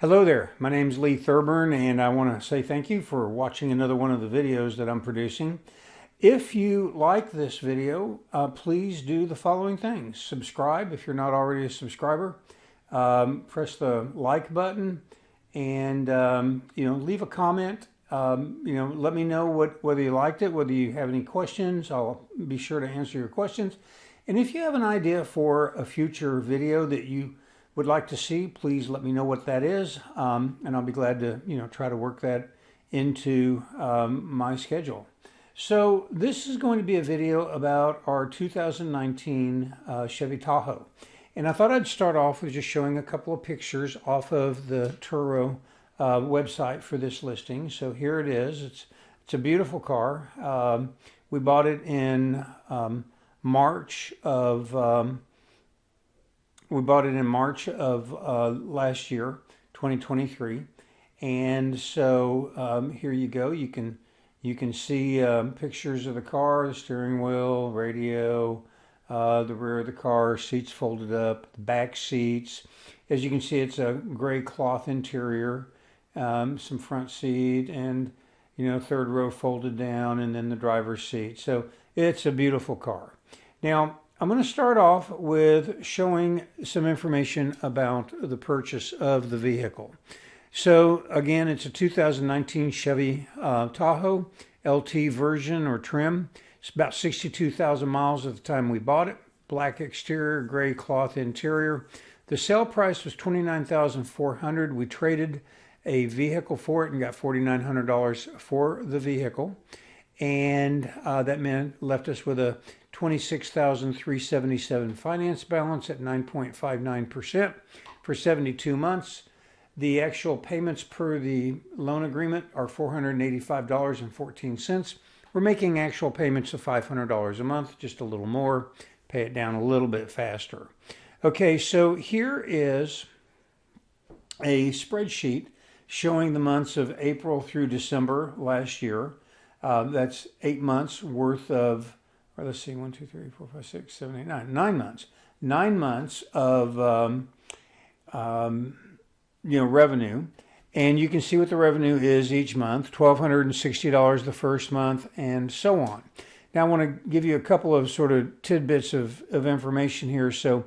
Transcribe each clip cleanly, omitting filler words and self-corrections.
Hello there, my name's Lee Thurburn and I want to say thank you for watching another one of the videos that I'm producing. If you like this video, please do the following things. Subscribe if you're not already a subscriber. Press the like button and leave a comment. Let me know whether you liked it, whether you have any questions. I'll be sure to answer your questions. And if you have an idea for a future video that you would like to see, please let me know what that is, and I'll be glad to try to work that into my schedule. So this is going to be a video about our 2019 Chevy Tahoe, and I thought I'd start off with just showing a couple of pictures off of the Turo website for this listing. So here it is. It's a beautiful car. We bought it in March of last year, 2023, and so here you go. You can see pictures of the car, the steering wheel, radio, the rear of the car, seats folded up, the back seats. As you can see, it's a gray cloth interior, some front seat, and third row folded down, and then the driver's seat. So it's a beautiful car. Now, I'm going to start off with showing some information about the purchase of the vehicle. So again, it's a 2019 Chevy Tahoe LT version or trim. It's about 62,000 miles at the time we bought it. Black exterior, gray cloth interior. The sale price was $29,400. We traded a vehicle for it and got $4,900 for the vehicle. And that left us with a $26,377 finance balance at 9.59% for 72 months. The actual payments per the loan agreement are $485.14. We're making actual payments of $500 a month, just a little more, pay it down a little bit faster. Okay, so here is a spreadsheet showing the months of April through December last year. That's 8 months worth of, or let's see, 1, 2, 3, 4, 5, 6, 7, 8, 9, 9 months. 9 months of revenue, and you can see what the revenue is each month. $1,260 the first month, and so on. Now I want to give you a couple of sort of tidbits of information here. So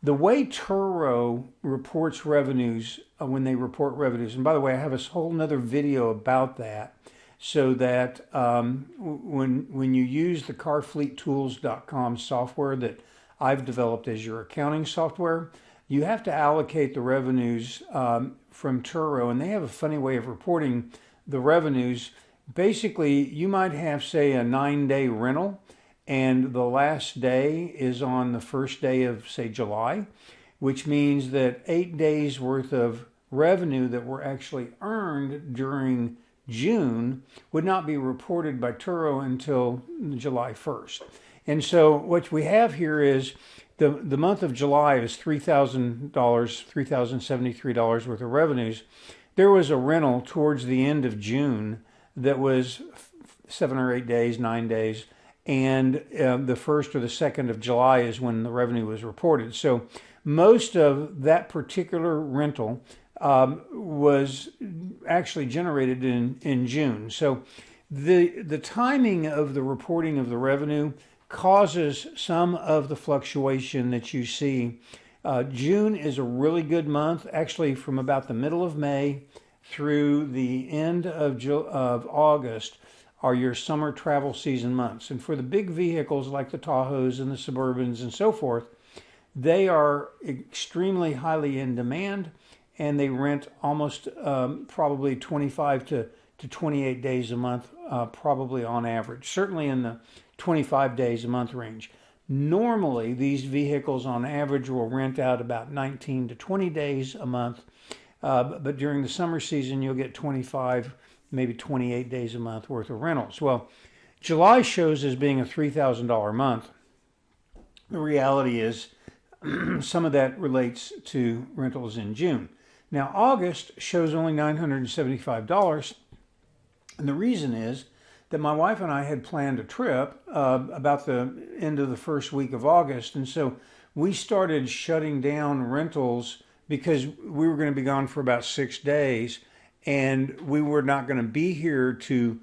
the way Turo reports revenues, when they report revenues, and by the way, I have a whole nother video about that, so that when you use the carfleettools.com software that I've developed as your accounting software, you have to allocate the revenues from Turo, and they have a funny way of reporting the revenues. Basically, you might have, say, a 9-day rental, and the last day is on the first day of, say, July, which means that 8 days worth of revenue that were actually earned during June would not be reported by Turo until July 1st. And so what we have here is the month of July is $3,000, $3,073 worth of revenues. There was a rental towards the end of June that was 7 or 8 days, 9 days, and the 1st or the 2nd of July is when the revenue was reported. So most of that particular rental was actually generated in June. So the timing of the reporting of the revenue causes some of the fluctuation that you see. June is a really good month, actually from about the middle of May through the end of August are your summer travel season months. And for the big vehicles like the Tahoes and the Suburbans and so forth, they are extremely highly in demand, and they rent almost probably 25 to 28 days a month, probably on average, certainly in the 25 days a month range. Normally, these vehicles on average will rent out about 19 to 20 days a month, but during the summer season, you'll get 25, maybe 28 days a month worth of rentals. Well, July shows as being a $3,000 month. The reality is some of that relates to rentals in June. Now, August shows only $975, and the reason is that my wife and I had planned a trip about the end of the first week of August, and so we started shutting down rentals because we were going to be gone for about 6 days, and we were not going to be here to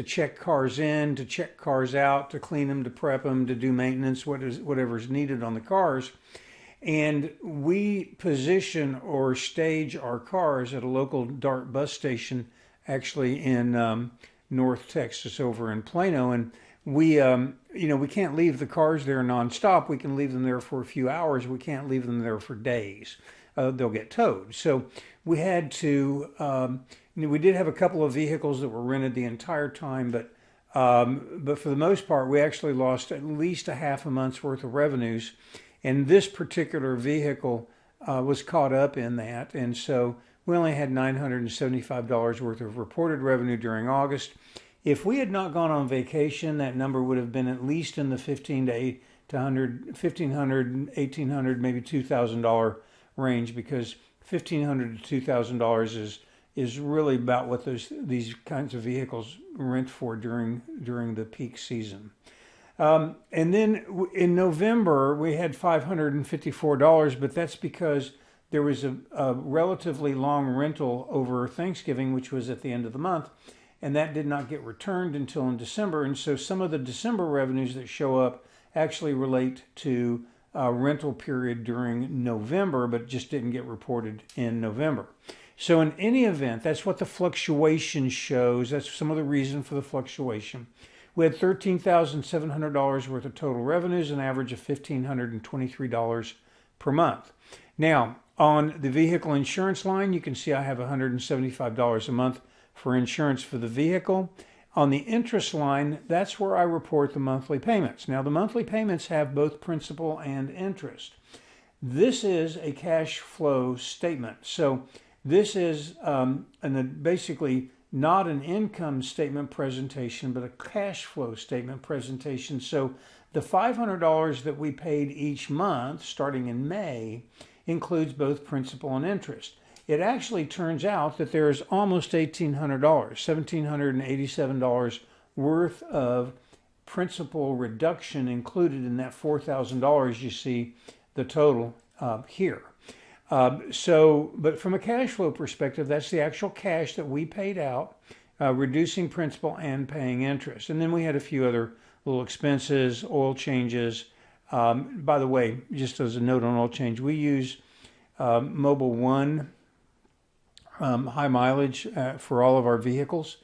check cars in, to check cars out, to clean them, to prep them, to do maintenance, whatever's needed on the cars. And we position or stage our cars at a local DART bus station, actually in North Texas, over in Plano. And we, we can't leave the cars there nonstop. We can leave them there for a few hours. We can't leave them there for days. They'll get towed. So we had to. We did have a couple of vehicles that were rented the entire time, but for the most part, we actually lost at least a half a month's worth of revenues. And this particular vehicle was caught up in that. And so we only had $975 worth of reported revenue during August. If we had not gone on vacation, that number would have been at least in the $1,500 to $1,800, maybe $2,000 range, because $1,500 to $2,000 is really about what these kinds of vehicles rent for during the peak season. And then in November, we had $554, but that's because there was a relatively long rental over Thanksgiving, which was at the end of the month, and that did not get returned until in December. And so some of the December revenues that show up actually relate to a rental period during November, but just didn't get reported in November. So in any event, that's what the fluctuation shows. That's some of the reason for the fluctuation. We had $13,700 worth of total revenues, an average of $1,523 per month. Now, on the vehicle insurance line, you can see I have $175 a month for insurance for the vehicle. On the interest line, that's where I report the monthly payments. Now, the monthly payments have both principal and interest. This is a cash flow statement. So this is basically not an income statement presentation, but a cash flow statement presentation. So the $500 that we paid each month, starting in May, includes both principal and interest. It actually turns out that there's almost $1,800, $1,787 worth of principal reduction included in that $4,000 you see the total here. But from a cash flow perspective, that's the actual cash that we paid out, reducing principal and paying interest. And then we had a few other little expenses, oil changes. By the way, just as a note on oil change, we use Mobil 1 high mileage for all of our vehicles.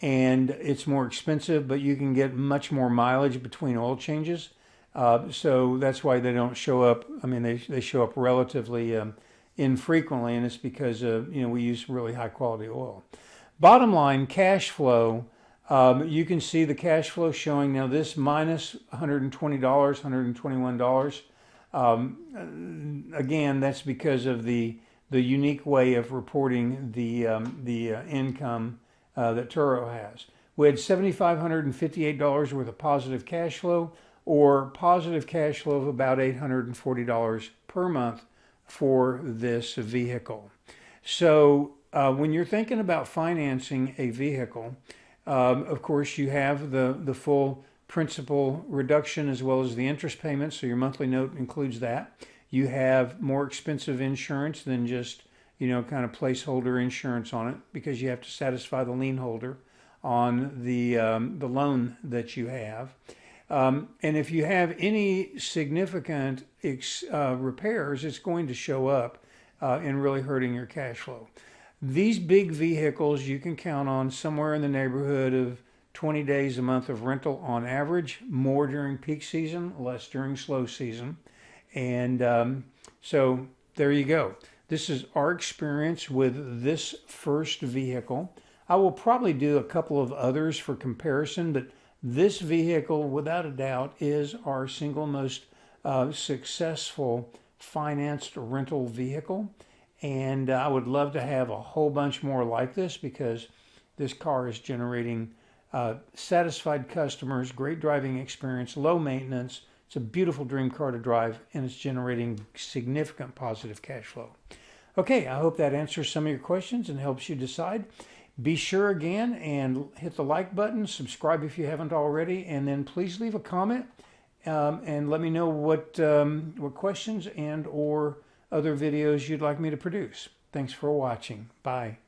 And it's more expensive, but you can get much more mileage between oil changes. So that's why they don't show up. I mean, they show up relatively infrequently, and it's because we use really high quality oil. Bottom line, cash flow. You can see the cash flow showing now this minus $120, $121. Again, that's because of the unique way of reporting the income that Turo has. We had $7,558 worth of positive cash flow, or positive cash flow of about $840 per month for this vehicle. So when you're thinking about financing a vehicle, of course you have the full principal reduction as well as the interest payments, so your monthly note includes that. You have more expensive insurance than just kind of placeholder insurance on it, because you have to satisfy the lien holder on the loan that you have. And if you have any significant repairs, it's going to show up in really hurting your cash flow. These big vehicles, you can count on somewhere in the neighborhood of 20 days a month of rental on average, more during peak season, less during slow season. And so there you go. This is our experience with this first vehicle. I will probably do a couple of others for comparison, but this vehicle, without a doubt, is our single most successful financed rental vehicle. And I would love to have a whole bunch more like this, because this car is generating satisfied customers, great driving experience, low maintenance. It's a beautiful dream car to drive, and it's generating significant positive cash flow. Okay, I hope that answers some of your questions and helps you decide. Be sure again and hit the like button, subscribe if you haven't already, and then please leave a comment and let me know what questions and or other videos you'd like me to produce. Thanks for watching. Bye.